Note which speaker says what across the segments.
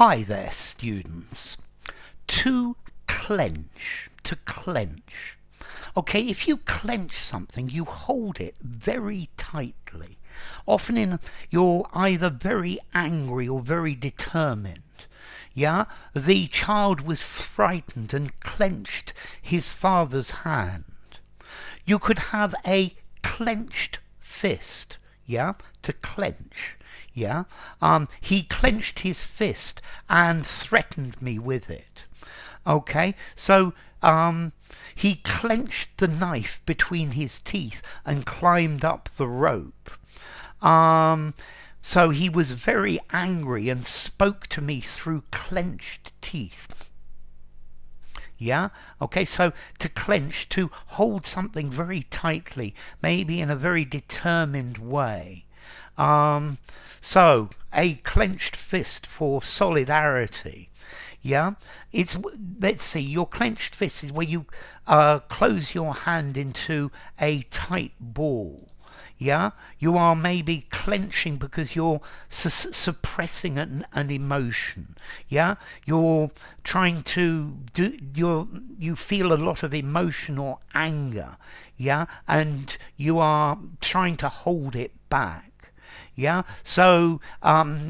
Speaker 1: Hi there, students. To clench, to clench. Okay, if you clench something, you hold it very tightly. Often you're either very angry or very determined. Yeah, the child was frightened and clenched his father's hand. You could have a clenched fist. Yeah, to clench. Yeah, he clenched his fist and threatened me with it. Okay, so he clenched the knife between his teeth and climbed up the rope. So he was very angry and spoke to me through clenched teeth. Yeah, okay, so to clench, to hold something very tightly, maybe in a very determined way. So a clenched fist for solidarity. Yeah, it's, let's see, your clenched fist is where you close your hand into a tight ball. Yeah, you are maybe clenching because you're suppressing an emotion. Yeah, you're trying to do, you feel a lot of emotion or anger. Yeah, and you are trying to hold it back. Yeah, so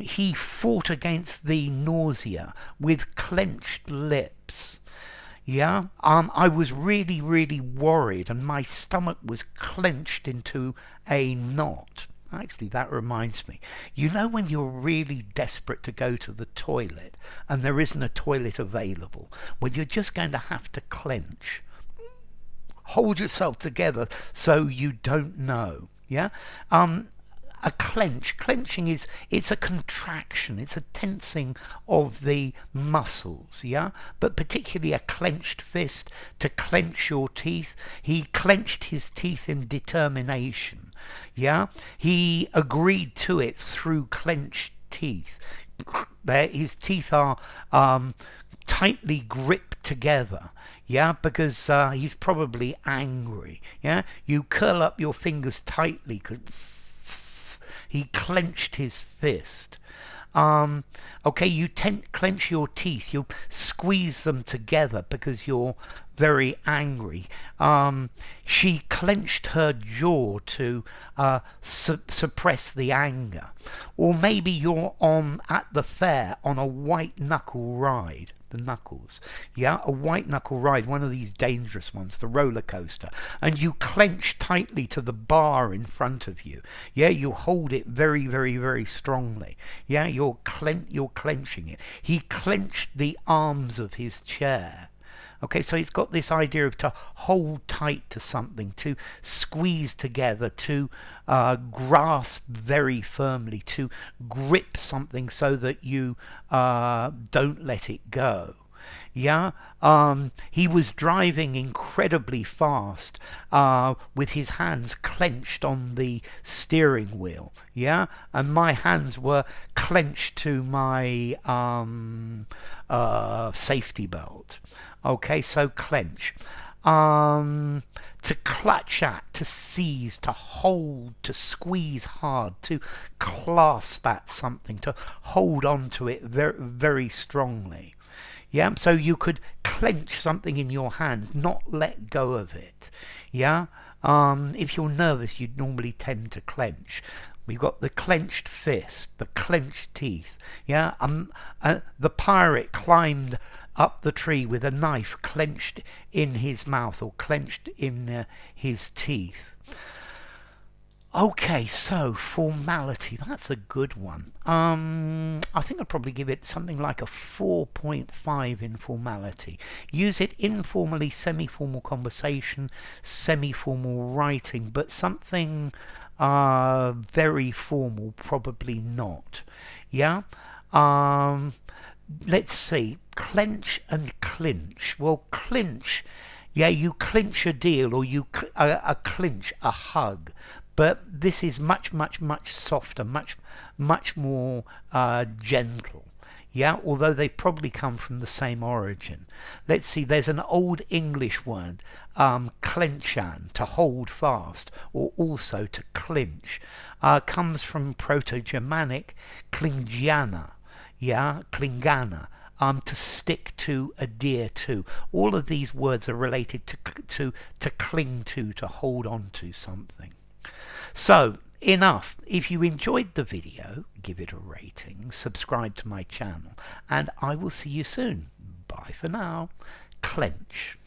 Speaker 1: he fought against the nausea with clenched lips. Yeah, I was really worried and my stomach was clenched into a knot. Actually, that reminds me. You know when you're really desperate to go to the toilet and there isn't a toilet available? Well, you're just going to have to clench. Hold yourself together so you don't know. Yeah? A clenching is, it's a contraction, it's a tensing of the muscles, yeah, but particularly a clenched fist, to clench your teeth. He clenched his teeth in determination. Yeah, he agreed to it through clenched teeth. His teeth are tightly gripped together. Yeah, because he's probably angry. Yeah, you curl up your fingers tightly. He clenched his fist. Okay, you clench your teeth. You squeeze them together because you're very angry. She clenched her jaw to suppress the anger. Or maybe you're at the fair on a white knuckle ride. The knuckles, yeah, a white knuckle ride, one of these dangerous ones, the roller coaster, and you clench tightly to the bar in front of you. Yeah, you hold it very strongly. Yeah, you're clenching it. He clenched the arms of his chair. Okay, so it's got this idea of to hold tight to something, to squeeze together, to grasp very firmly, to grip something so that you don't let it go. Yeah, he was driving incredibly fast with his hands clenched on the steering wheel. Yeah, and my hands were clenched to my safety belt. Okay, so clench. To clutch at, to seize, to hold, to squeeze hard, to clasp at something, to hold on to it very strongly. Yeah, so you could clench something in your hand, not let go of it. Yeah, if you're nervous, you'd normally tend to clench. We've got the clenched fist, the clenched teeth. Yeah, the pirate climbed up the tree with a knife clenched in his mouth or clenched in his teeth. Okay, so formality, that's a good one. I think I'd probably give it something like a 4.5 in formality. Use it informally, semi-formal conversation, semi-formal writing, but something very formal, probably not. Yeah? Let's see, clench and clinch. Well, clinch, yeah, you clinch a deal or you a clinch, a hug. But this is much softer, much more gentle. Yeah, although they probably come from the same origin. Let's see, there's an old English word, clenchan, to hold fast, or also to clinch. Comes from Proto-Germanic klingiana. yeah, klingana, to stick to, adhere to. All of these words are related to cling to hold on to something. So, enough. If you enjoyed the video, give it a rating, subscribe to my channel, and I will see you soon. Bye for now. Clench.